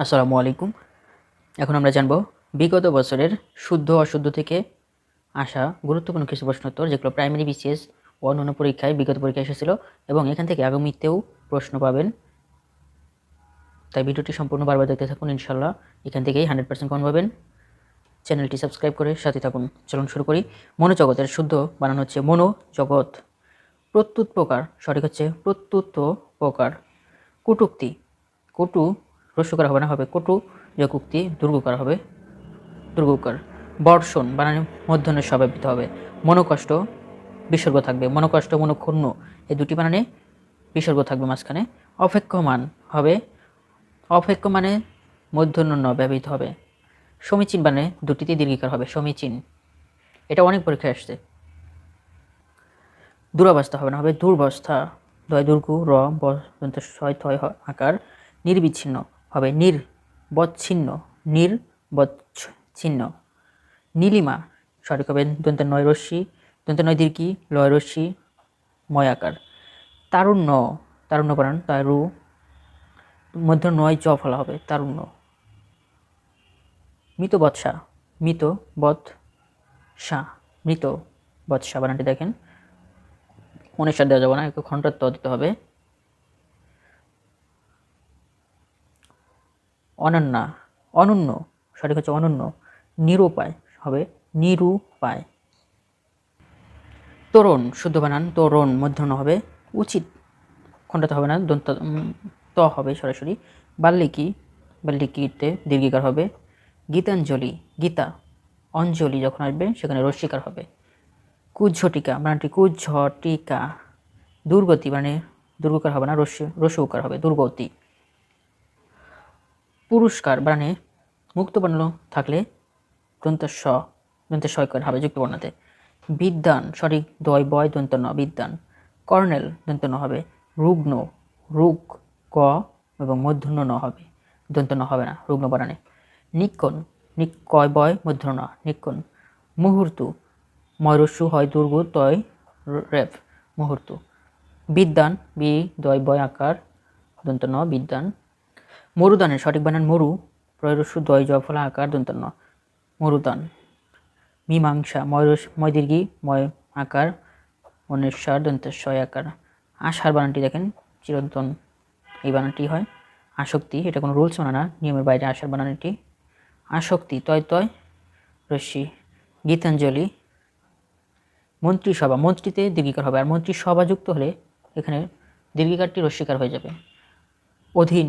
আসসালামু আলাইকুম। এখন আমরা জানব বিগত বছরের শুদ্ধ অশুদ্ধ থেকে আসা গুরুত্বপূর্ণ কিছু প্রশ্নোত্তর, যেগুলো প্রাইমারি বিসিএস ও অন্যান্য পরীক্ষায় বিগত পরীক্ষায় এসেছিল এবং এখান থেকে আগামীতেও প্রশ্ন পাবেন। তাই ভিডিওটি সম্পূর্ণ বারবার দেখতে থাকুন, ইনশাল্লাহ এখান থেকেই 100% কমন পাবেন। চ্যানেলটি সাবস্ক্রাইব করে সাথে থাকুন। চলুন শুরু করি। মনোজগতের শুদ্ধ বানানো হচ্ছে মনোজগৎ। প্রত্যুত প্রকার সঠিক হচ্ছে প্রত্যুত প্রকার। কটূক্তি, কটু হ্রস্ব করা হবে না, হবে কটু। যকুক্তি দুর্গ করা হবে দুর্গকার। বর্ষণ বানানে মূর্ধন্য ষ ব্যবহৃত হবে। মনোকষ্ট বিসর্গ থাকবে, মনোকষ্ট মনোক্ষুণ্ণ এই দুটি বানানে বিসর্গ থাকবে মাঝখানে। অপেক্ষমান হবে, অপেক্ষ মানে মূর্ধন্য ন ব্যবহৃত হবে। সমীচীন বানানে দুটিতে দীর্ঘিকার হবে, সমীচীন। এটা অনেক পরীক্ষায় আসছে। দুরবস্থা হবে না, হবে দুর্বস্থা। দয় দুর্গু র ছয় থয় আকার। নির্বিচ্ছিন্ন হবে নির্বচ্ছিন্ন, নির্বচ্ছিন্ন। নীলিমা সঠিক হবে দন্তে নয় রশ্মি, দন্তে নয় দীর্ঘি লয় রশ্মি ময় আকার। তারুণ্য, তারুণ্য বানান তারু, মধ্যে নয় জ ফলা হবে তারুণ্য। মৃত বৎসা, মৃত বৎসা, মৃত বৎসা বানানটি দেখেন, মনের সাথে দেওয়া যাবে না, একটু খণ্ডাত্ব দিতে হবে। অনন্যা, অনন্য সঠিক হচ্ছে অনন্য। নিরুপায় হবে নিরুপায়। তরুণ শুদ্ধ বানান তরুণ, মধ্যন্ন হবে। উচিত খণ্ডাতে হবে না, দন্ত ত হবে সরাসরি। বাল্মীকি, বাল্মীকিতে দীর্ঘিকার হবে। গীতাঞ্জলি, গীতা অঞ্জলি যখন আসবে সেখানে রস্বীকার হবে। কুজ্ঝটিকা বানানটি কুজ্ঝটিকা। দুর্গতি মানে দুর্গকার হবে না, রস্যকার হবে দুর্গতি। পুরস্কার বানানে মুক্ত বর্ণ থাকলে দন্তের শয়কার হবে যুক্ত বর্ণাতে। বিদ্যান সঠিক দয় বয় দন্ত ন বিদ্যান। কর্নেল দন্ত ন হবে। রুগ্ন, রুগ ক এবং মূর্ধন্য ন হবে, দন্ত ন হবে না রুগ্ন বানানে। নিক্ষণ, কয় বয় মূর্ধন্য ন নিক্ষণ। মুহূর্ত ময়রস্যু হয় দুর্গ তয় রেফ মুহূর্ত। বিদ্যান বি দয় বয় আকার দন্ত ন বিদ্যান। মরুদানের সঠিক বানান মরু, প্রয়রস্যু দয় জ ফলা আকার দন্ত ন মরুদান। মীমাংসা ময় দীর্ঘি ময় আকার অনেশ্বর দন্তের শয় আকার। আশার বানানটি দেখেন চিরন্তন এই বানানটি হয়। আসক্তি এটা কোনো রুলস মানে না, নিয়মের বাইরে আশার বানানটি। আসক্তি তয় তয় রশ্মি। গীতাঞ্জলি। মন্ত্রিসভা মন্ত্রীতে দীর্ঘিকার হবে, আর মন্ত্রিসভা যুক্ত হলে এখানে দীর্ঘিকারটি রস্বীকার হয়ে যাবে। অধীন